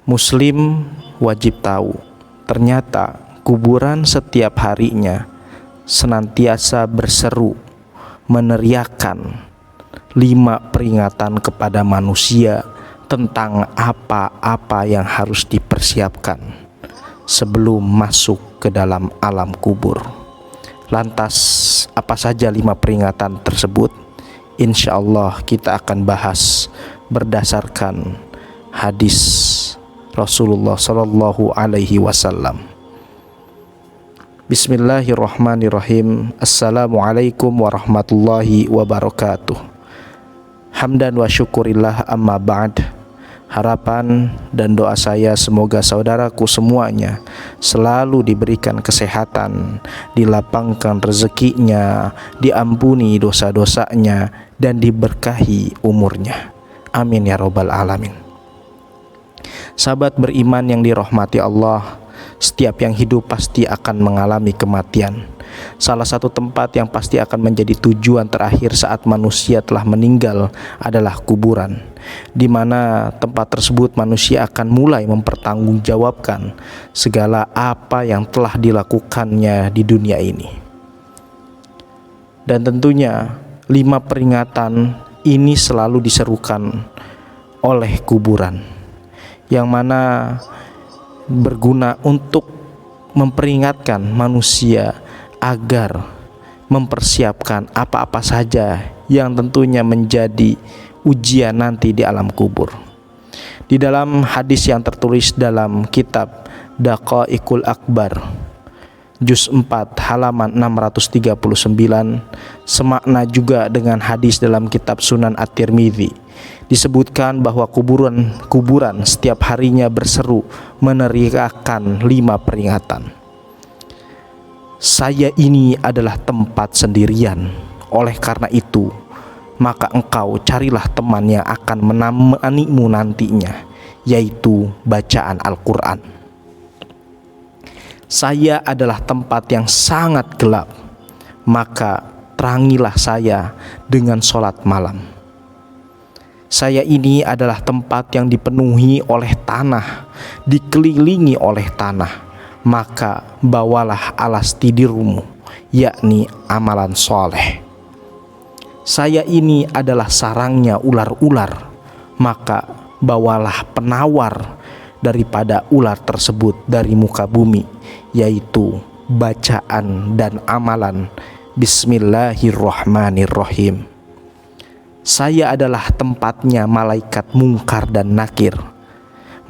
Muslim wajib tahu, ternyata kuburan setiap harinya senantiasa berseru, meneriakkan 5 peringatan kepada manusia tentang apa-apa yang harus dipersiapkan sebelum masuk ke dalam alam kubur. Lantas apa saja 5 peringatan tersebut? Insya Allah kita akan bahas berdasarkan hadis Rasulullah Sallallahu Alaihi Wasallam. Bismillahirrahmanirrahim. Assalamualaikum warahmatullahi wabarakatuh. Hamdan wa syukurillah, amma ba'd. Harapan dan doa saya semoga saudaraku semuanya selalu diberikan kesehatan, dilapangkan rezekinya, diampuni dosa-dosanya, dan diberkahi umurnya. Amin ya rabbal alamin. Sahabat beriman yang dirahmati Allah, setiap yang hidup pasti akan mengalami kematian. Salah satu tempat yang pasti akan menjadi tujuan terakhir saat manusia telah meninggal adalah kuburan, di mana tempat tersebut manusia akan mulai mempertanggungjawabkan segala apa yang telah dilakukannya di dunia ini. Dan tentunya 5 peringatan ini selalu diserukan oleh kuburan, yang mana berguna untuk memperingatkan manusia agar mempersiapkan apa-apa saja yang tentunya menjadi ujian nanti di alam kubur. Di dalam hadis yang tertulis dalam kitab Daqaiqul Akbar juz 4 halaman 639, semakna juga dengan hadis dalam kitab Sunan At-Tirmidzi, disebutkan bahwa kuburan setiap harinya berseru meneriakkan 5 peringatan. Saya ini adalah tempat sendirian, oleh karena itu maka engkau carilah teman yang akan menemanimu nantinya, yaitu bacaan Al-Quran. Saya adalah tempat yang sangat gelap, maka terangilah saya dengan sholat malam. Saya ini adalah tempat yang dipenuhi oleh tanah, dikelilingi oleh tanah, maka bawalah alas tidurmu, yakni amalan soleh. Saya ini adalah sarangnya ular-ular, maka bawalah penawar daripada ular tersebut dari muka bumi, yaitu bacaan dan amalan Bismillahirrahmanirrahim. Saya adalah tempatnya malaikat mungkar dan nakir,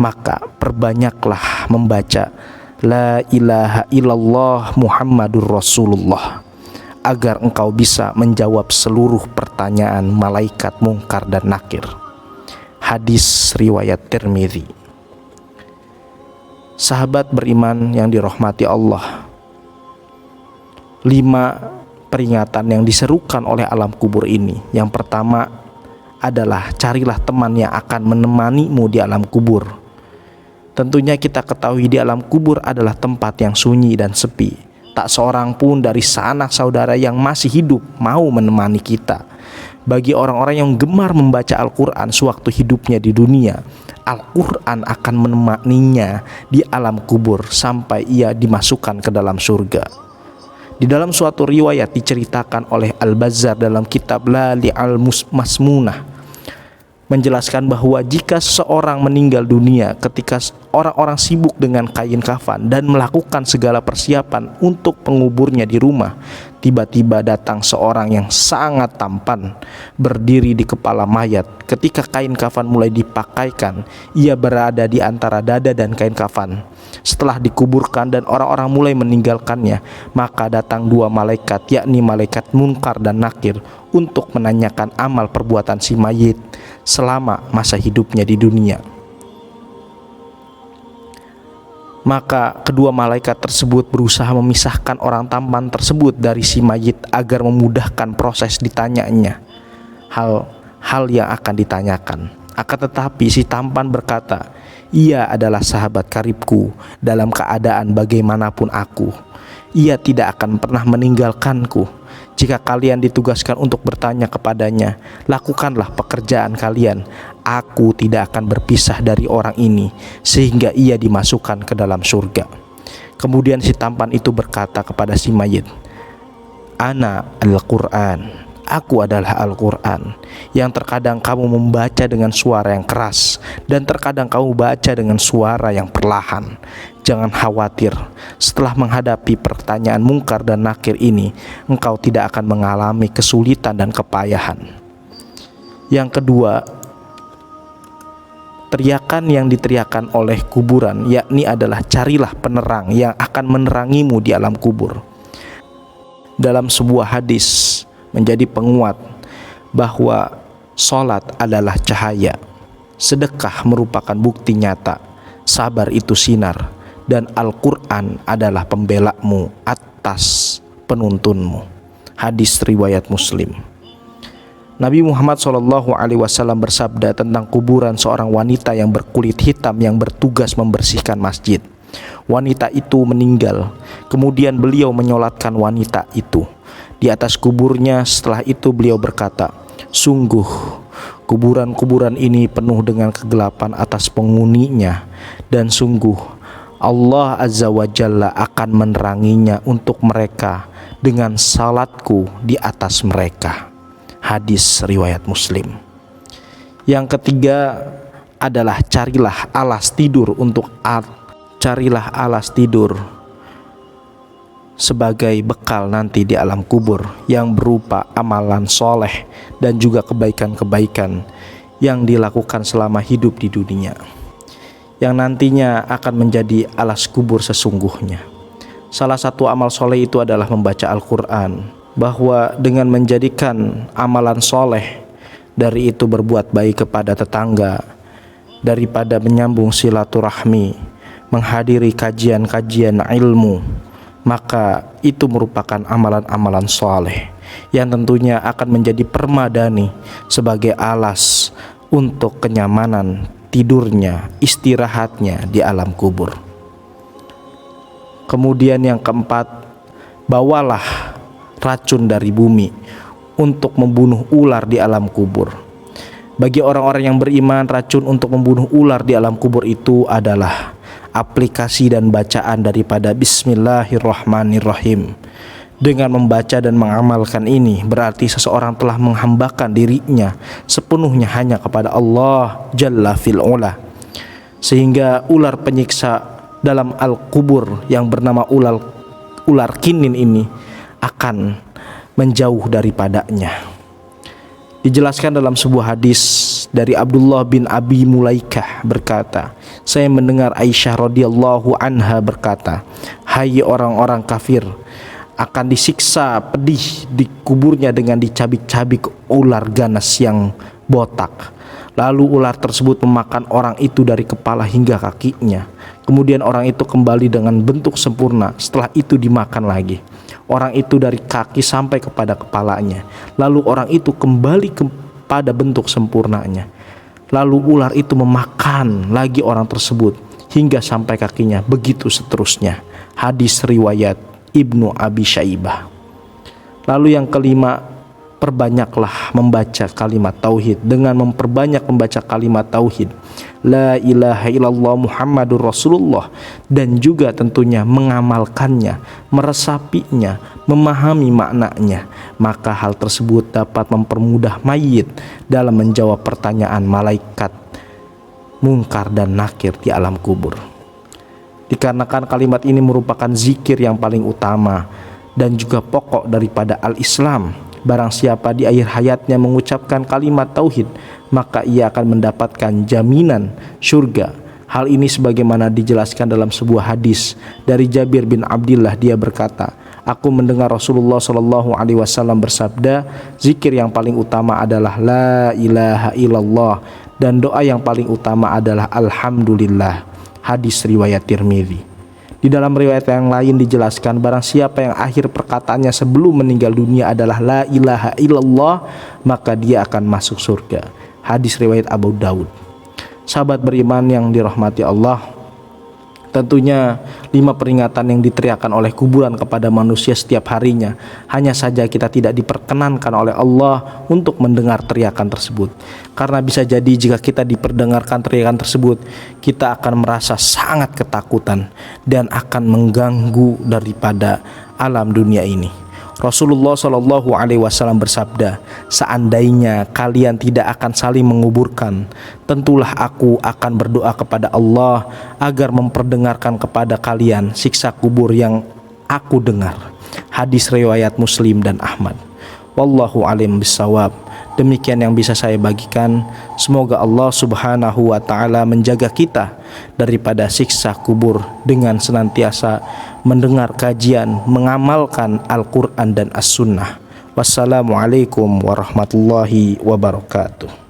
maka perbanyaklah membaca La ilaha illallah Muhammadur Rasulullah, agar engkau bisa menjawab seluruh pertanyaan malaikat mungkar dan nakir. Hadis riwayat Tirmidzi. Sahabat beriman yang dirahmati Allah, 5 peringatan yang diserukan oleh alam kubur ini. Yang pertama adalah carilah teman yang akan menemanimu di alam kubur. Tentunya kita ketahui di alam kubur adalah tempat yang sunyi dan sepi. Tak seorang pun dari sanak saudara yang masih hidup mau menemani kita. Bagi orang-orang yang gemar membaca Al-Quran sewaktu hidupnya di dunia, Al-Quran akan menemaninya di alam kubur sampai ia dimasukkan ke dalam surga. Di dalam suatu riwayat diceritakan oleh Al-Bazzar dalam kitab Lali al-Masmunah, menjelaskan bahwa jika seseorang meninggal dunia ketika orang-orang sibuk dengan kain kafan dan melakukan segala persiapan untuk penguburnya di rumah, tiba-tiba datang seorang yang sangat tampan berdiri di kepala mayat. Ketika kain kafan mulai dipakaikan, ia berada di antara dada dan kain kafan. Setelah dikuburkan dan orang-orang mulai meninggalkannya, maka datang 2 malaikat, yakni malaikat munkar dan nakir, untuk menanyakan amal perbuatan si mayit selama masa hidupnya di dunia. Maka kedua malaikat tersebut berusaha memisahkan orang tampan tersebut dari si mayit agar memudahkan proses ditanyanya hal yang akan ditanyakan. Akan tetapi si tampan berkata, ia adalah sahabat karibku dalam keadaan bagaimanapun aku. Ia tidak akan pernah meninggalkanku. Jika kalian ditugaskan untuk bertanya kepadanya, lakukanlah pekerjaan kalian. Aku tidak akan berpisah dari orang ini sehingga ia dimasukkan ke dalam surga." Kemudian si tampan itu berkata kepada si mayit, "Ana Al-Quran, aku adalah Al-Quran yang terkadang kamu membaca dengan suara yang keras dan terkadang kamu baca dengan suara yang perlahan. Jangan khawatir, setelah menghadapi pertanyaan mungkar dan nakir ini, engkau tidak akan mengalami kesulitan dan kepayahan." Yang kedua, teriakan yang diteriakan oleh kuburan yakni adalah carilah penerang yang akan menerangimu di alam kubur. Dalam sebuah hadis menjadi penguat bahwa sholat adalah cahaya, sedekah merupakan bukti nyata, sabar itu sinar, dan Al-Quran adalah pembelamu atas penuntunmu. Hadis riwayat Muslim. Nabi Muhammad SAW bersabda tentang kuburan seorang wanita yang berkulit hitam yang bertugas membersihkan masjid. Wanita itu meninggal, kemudian beliau menyolatkan wanita itu di atas kuburnya. Setelah itu beliau berkata, "Sungguh kuburan-kuburan ini penuh dengan kegelapan atas penghuninya, dan sungguh Allah Azza wa Jalla akan meneranginya untuk mereka dengan salatku di atas mereka." Hadis riwayat Muslim. Yang ketiga adalah carilah alas tidur sebagai bekal nanti di alam kubur yang berupa amalan soleh dan juga kebaikan-kebaikan yang dilakukan selama hidup di dunia, yang nantinya akan menjadi alas kubur sesungguhnya. Salah satu amal soleh itu adalah membaca Al-Quran, bahwa dengan menjadikan amalan soleh dari itu berbuat baik kepada tetangga, daripada menyambung silaturahmi, menghadiri kajian-kajian ilmu, maka itu merupakan amalan-amalan soleh yang tentunya akan menjadi permadani sebagai alas untuk kenyamanan tidurnya, istirahatnya di alam kubur. Kemudian yang keempat, bawalah racun dari bumi untuk membunuh ular di alam kubur. Bagi orang-orang yang beriman, racun untuk membunuh ular di alam kubur itu adalah aplikasi dan bacaan daripada Bismillahirrahmanirrahim. Dengan membaca dan mengamalkan ini berarti seseorang telah menghambakan dirinya sepenuhnya hanya kepada Allah Jalla fil Ula, sehingga ular penyiksa dalam al-kubur yang bernama ular kinin ini akan menjauh daripadanya. Dijelaskan dalam sebuah hadis dari Abdullah bin Abi Mulaikah berkata, saya mendengar Aisyah radhiyallahu anha berkata, "Hai orang-orang kafir, akan disiksa pedih di kuburnya dengan dicabik-cabik ular ganas yang botak. Lalu ular tersebut memakan orang itu dari kepala hingga kakinya. Kemudian orang itu kembali dengan bentuk sempurna. Setelah itu dimakan lagi orang itu dari kaki sampai kepada kepalanya. Lalu orang itu kembali kepada bentuk sempurnanya. Lalu ular itu memakan lagi orang tersebut hingga sampai kakinya. Begitu seterusnya." Hadis riwayat Ibnu Abi Syaibah. Lalu yang kelima, perbanyaklah membaca kalimat tauhid. Dengan memperbanyak membaca kalimat tauhid, la ilaha illallah Muhammadur Rasulullah, dan juga tentunya mengamalkannya, meresapinya, memahami maknanya, maka hal tersebut dapat mempermudah mayit dalam menjawab pertanyaan malaikat mungkar dan nakir di alam kubur. Dikarenakan kalimat ini merupakan zikir yang paling utama dan juga pokok daripada al-Islam. Barang siapa di akhir hayatnya mengucapkan kalimat tauhid, maka ia akan mendapatkan jaminan surga. Hal ini sebagaimana dijelaskan dalam sebuah hadis dari Jabir bin Abdillah. Dia berkata, "Aku mendengar Rasulullah SAW bersabda, zikir yang paling utama adalah la ilaha illallah, dan doa yang paling utama adalah alhamdulillah." Hadis riwayat Tirmidzi. Di dalam riwayat yang lain dijelaskan, barang siapa yang akhir perkataannya sebelum meninggal dunia adalah la ilaha illallah, maka dia akan masuk surga. Hadis riwayat Abu Daud. Sahabat beriman yang dirahmati Allah, Tentunya 5 peringatan yang diteriakan oleh kuburan kepada manusia setiap harinya, hanya saja kita tidak diperkenankan oleh Allah untuk mendengar teriakan tersebut. Karena bisa jadi jika kita diperdengarkan teriakan tersebut, kita akan merasa sangat ketakutan dan akan mengganggu daripada alam dunia ini. Rasulullah Shallallahu Alaihi Wasallam bersabda, seandainya kalian tidak akan saling menguburkan, tentulah aku akan berdoa kepada Allah agar memperdengarkan kepada kalian siksa kubur yang aku dengar. Hadis riwayat Muslim dan Ahmad. Wallahu alim bisawab. Demikian yang bisa saya bagikan. Semoga Allah Subhanahu wa ta'ala menjaga kita daripada siksa kubur dengan senantiasa mendengar kajian, mengamalkan Al-Quran dan As-Sunnah. Wassalamualaikum warahmatullahi wabarakatuh.